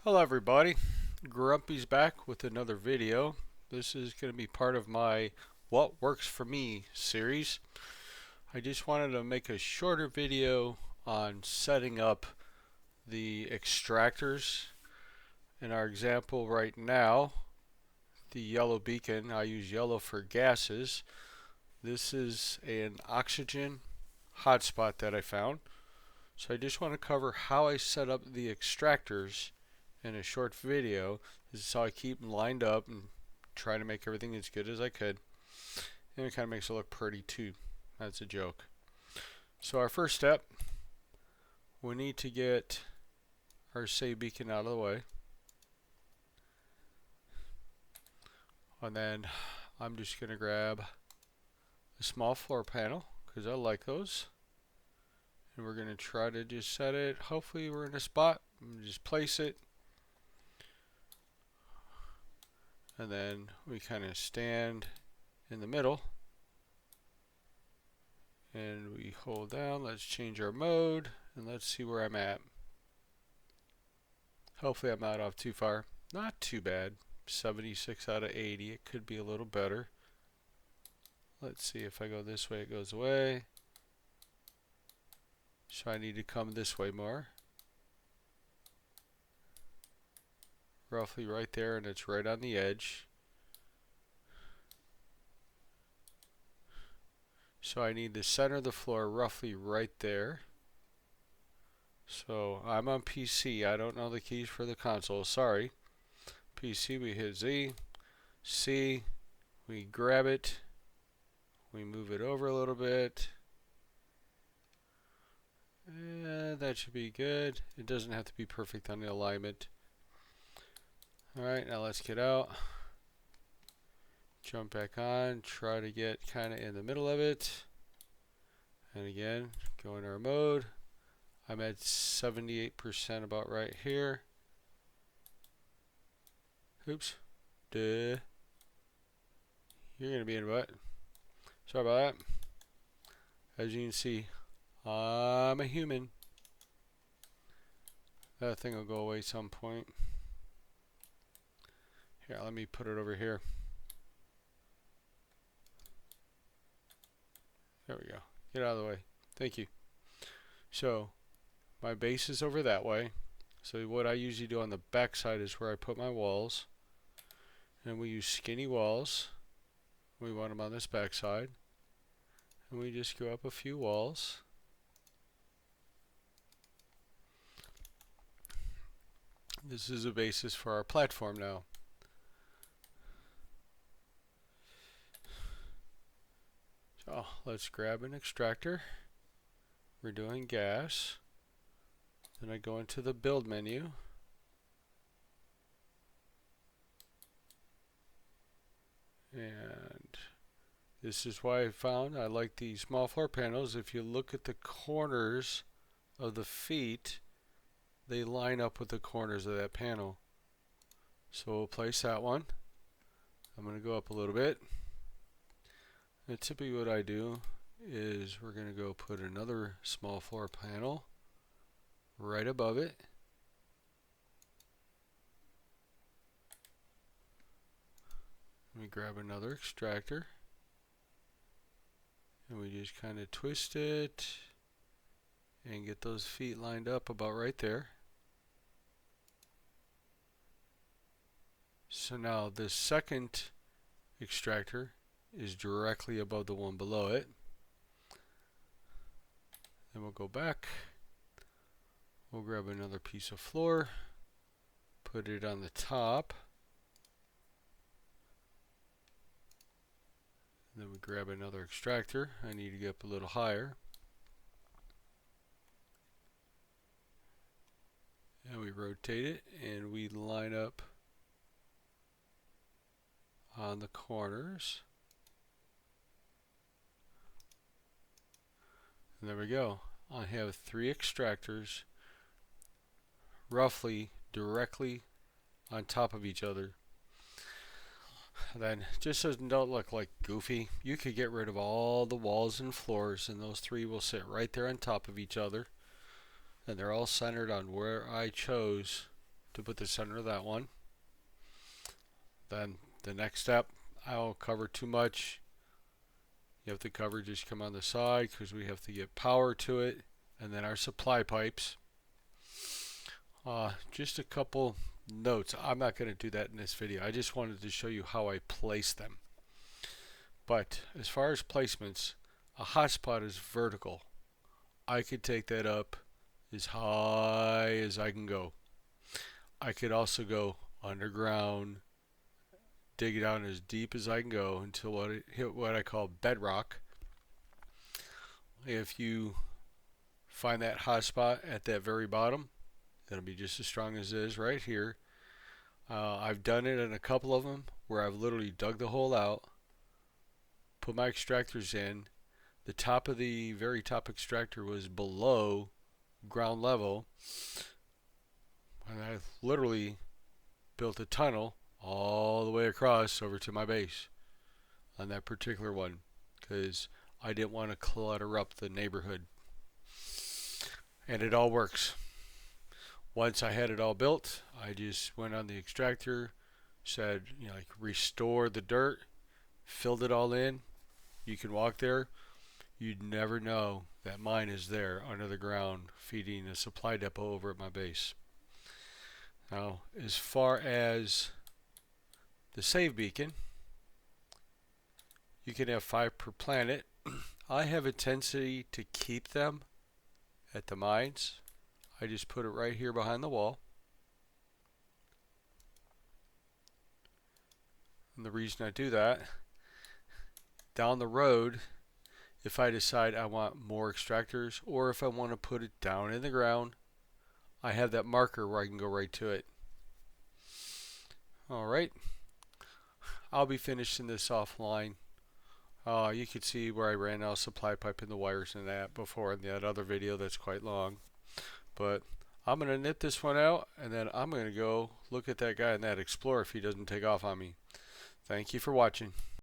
Hello everybody, Grumpy's back with another video. This is going to be part of my What Works For Me series. I just wanted to make a shorter video on setting up the extractors. In our example right now, the yellow beacon, I use yellow for gases. This is an oxygen hotspot that I found. So I just want to cover how I set up the extractors in a short video. This is how I keep them lined up and try to make everything as good as I could. And it kind of makes it look pretty too. That's a joke. So our first step, we need to get our save beacon out of the way. And then I'm just going to grab a small floor panel because I like those. And we're going to try to just set it. Hopefully we're in a spot. Just place it. And then we kind of stand in the middle. And we hold down. Let's change our mode. And let's see where I'm at. Hopefully I'm not off too far. Not too bad. 76 out of 80. It could be a little better. Let's see if I go this way, it goes away. So I need to come this way more. Roughly right there, and it's right on the edge. So I need the center of the floor roughly right there. So I'm on PC. I don't know the keys for the console. Sorry. PC, we hit Z. C, we grab it. We move it over a little bit. That should be good. It doesn't have to be perfect on the alignment. Alright, now let's get out. Jump back on. Try to get kind of in the middle of it. And again, go in our mode. I'm at 78% about right here. Oops. Duh. You're going to be in what? Sorry about that. As you can see, I'm a human. That thing will go away some point. Here, let me put it over here. There we go. Get out of the way. Thank you. So, my base is over that way. So what I usually do on the back side is where I put my walls. And we use skinny walls. We want them on this back side. And we just go up a few walls. This is a basis for our platform now. So let's grab an extractor. We're doing gas. Then I go into the build menu. And this is why I found I like these small floor panels. If you look at the corners of the feet, they line up with the corners of that panel. So we'll place that one. I'm going to go up a little bit. And typically what I do is we're going to go put another small floor panel right above it. We grab another extractor and we just kind of twist it and get those feet lined up about right there. So now this second extractor is directly above the one below it. Then we'll go back. We'll grab another piece of floor, put it on the top. Then we grab another extractor. I need to get up a little higher. And we rotate it and we line up on the corners. And there we go. I have 3 extractors roughly directly on top of each other. Then, just so it don't look like goofy, you could get rid of all the walls and floors and those 3 will sit right there on top of each other. And they're all centered on where I chose to put the center of that one. Then the next step, I won't cover too much. You have to cover, just come on the side because we have to get power to it. And then our supply pipes. Just a couple notes. I'm not going to do that in this video. I just wanted to show you how I place them. But as far as placements, a hotspot is vertical. I could take that up as high as I can go. I could also go underground, dig it down as deep as I can go until it hit what I call bedrock. If you find that hotspot at that very bottom, it'll be just as strong as it is right here. I've done it in a couple of them where I've literally dug the hole out, put my extractors in. The top of the very top extractor was below ground level, and I literally built a tunnel all the way across over to my base on that particular one because I didn't want to clutter up the neighborhood. And it all works. Once I had it all built, I just went on the extractor, said, like restore the dirt, filled it all in. You can walk there. You'd never know that mine is there under the ground feeding a supply depot over at my base. Now, as far as the save beacon, you can have 5 per planet. I have a tendency to keep them at the mines. I just put it right here behind the wall. And the reason I do that, down the road, if I decide I want more extractors or if I want to put it down in the ground, I have that marker where I can go right to it. Alright, I'll be finishing this offline. You could see where I ran out supply pipe in the wires and that before in that other video that's quite long. But I'm going to knit this one out, and then I'm going to go look at that guy in that Explorer if he doesn't take off on me. Thank you for watching.